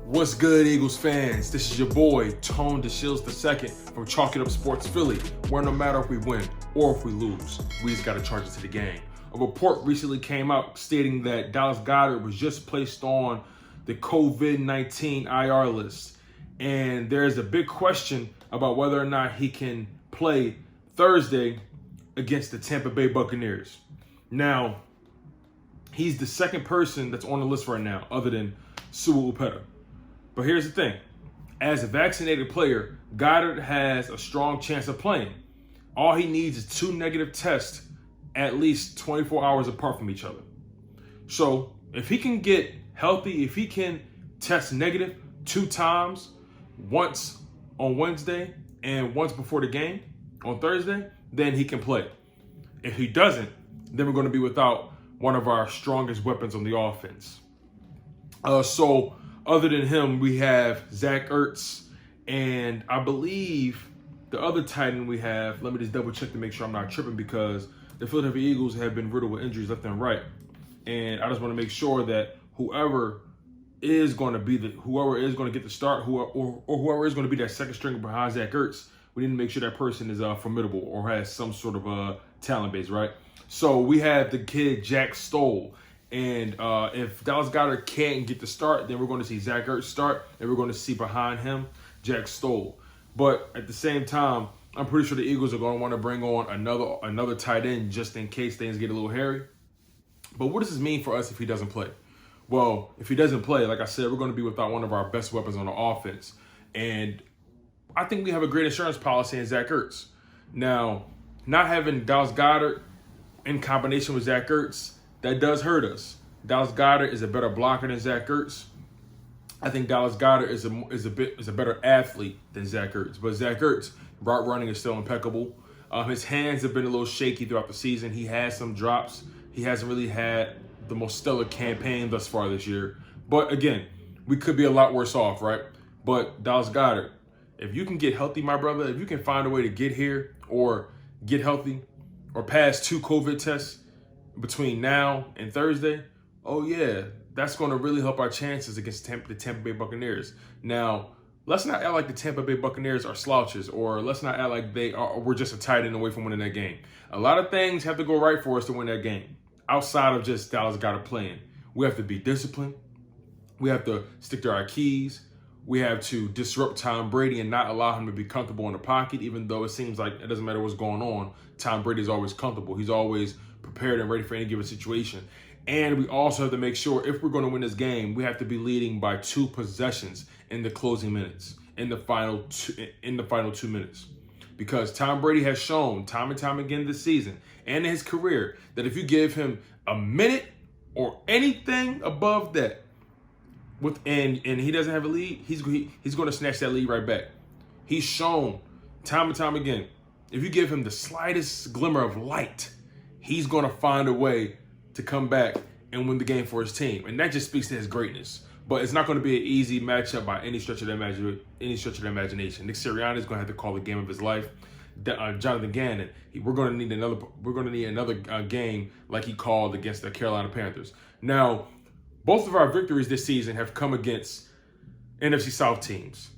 What's good, Eagles fans? This is your boy, DeShields II from Chalk It Up Sports Philly, where no matter if we win or if we lose, we just got to charge it to the game. A report recently came out stating that Dallas Goedert was just placed on the COVID-19 IR list. And there's a big question about whether or not he can play Thursday against the Tampa Bay Buccaneers. Now, he's the second person that's on the list right now, other than Sua Upeta. But here's the thing. As a vaccinated player, Goedert has a strong chance of playing. All he needs is 2 negative tests at least 24 hours apart from each other. So if he can get healthy, if he can test negative 2 times, once on Wednesday and once before the game on Thursday, then he can play. If he doesn't, then we're going to be without one of our strongest weapons on the offense. So other than him, we have Zach Ertz, and I believe the other tight end we have, let me just double check to make sure I'm not tripping, because the Philadelphia Eagles have been riddled with injuries left and right. And I just want to make sure that whoever is going to get the start, or whoever is going to be that second stringer behind Zach Ertz, we need to make sure that person is formidable or has some sort of talent base, right? So we have the kid Jack Stoll. And if Dallas Goedert can't get the start, then we're going to see Zach Ertz start, and we're going to see behind him Jack Stoll. But at the same time, I'm pretty sure the Eagles are going to want to bring on another tight end just in case things get a little hairy. But what does this mean for us if he doesn't play? Well, if he doesn't play, like I said, we're going to be without one of our best weapons on the offense. And I think we have a great insurance policy in Zach Ertz. Now, not having Dallas Goedert in combination with Zach Ertz, that does hurt us. Dallas Goedert is a better blocker than Zach Ertz. I think Dallas Goedert is a better athlete than Zach Ertz. But Zach Ertz, route running is still impeccable. His hands have been a little shaky throughout the season. He has some drops. He hasn't really had the most stellar campaign thus far this year. But again, we could be a lot worse off, right? But Dallas Goedert, if you can get healthy, my brother, if you can find a way to get here or get healthy or pass 2 COVID tests between now and Thursday, oh yeah, that's going to really help our chances against the Tampa Bay Buccaneers. Now, let's not act like the Tampa Bay Buccaneers are slouches, or let's not act like we're just a tight end away from winning that game. A lot of things have to go right for us to win that game. Outside of just Dallas Goedert playing, we have to be disciplined. We have to stick to our keys. We have to disrupt Tom Brady and not allow him to be comfortable in the pocket, even though it seems like it doesn't matter what's going on. Tom Brady is always comfortable. He's always prepared and ready for any given situation. And we also have to make sure if we're going to win this game, we have to be leading by 2 possessions in the closing minutes, in the final 2 minutes. Because Tom Brady has shown time and time again this season and in his career that if you give him a minute or anything above that, and he doesn't have a lead, he's going to snatch that lead right back. He's shown time and time again, if you give him the slightest glimmer of light, he's going to find a way to come back and win the game for his team. And that just speaks to his greatness. But it's not going to be an easy matchup by any stretch of the imagination. Nick Sirianni is going to have to call the game of his life. Jonathan Gannon, we're going to need another game like he called against the Carolina Panthers. Now, both of our victories this season have come against NFC South teams.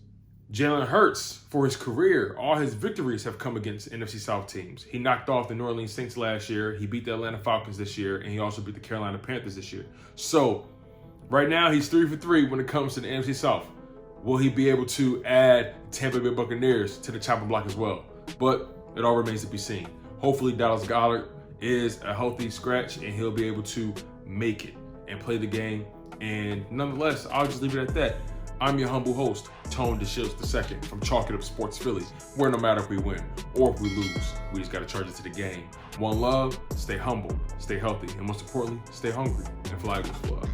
Jalen Hurts, for his career, all his victories have come against NFC South teams. He knocked off the New Orleans Saints last year. He beat the Atlanta Falcons this year, and he also beat the Carolina Panthers this year. So right now, he's 3 for 3 when it comes to the NFC South. Will he be able to add Tampa Bay Buccaneers to the chopping block as well? But it all remains to be seen. Hopefully, Dallas Goedert is a healthy scratch, and he'll be able to make it and play the game. And nonetheless, I'll just leave it at that. I'm your humble host, DeShields II from Chalk It Up Sports Philly, where no matter if we win or if we lose, we just got to charge it to the game. One love, stay humble, stay healthy, and most importantly, stay hungry and fly with love.